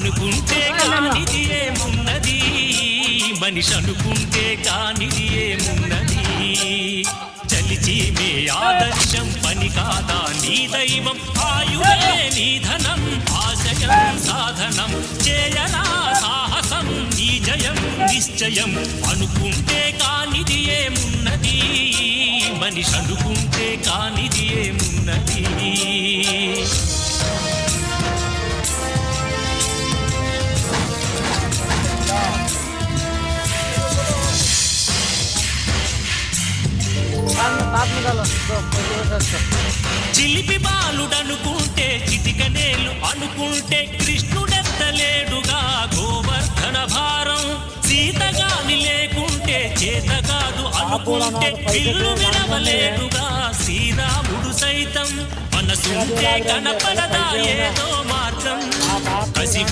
అనుకుంటే కానిది ఏమున్నది, మనిషి అనుకుంటే కానిది ఏమున్నది. చలిచి మే ఆదర్శం పని కాదా నీ దైవం, ఆయురే నీ ధనం ఆశయం సాధనం. చేయరా సాహసం నీ జయం నిశ్చయం, అనుకుంటే కానిది ఏమున్నది, మనిషి అనుకుంటే కానిది ఏమున్నది. చిలిపి బాలుడనుకుంటే చిటికనేలు అనుకుంటే కృష్ణుడెత్తలేడుగా గోవర్ధన భారం. సీతగాని లేకుంటే చేత కాదు అనుకుంటే పిల్లు వినవలేడుగా శ్రీరాముడు సైతం. మనసుంటే కనపడదా ఏదో మార్గం, కసి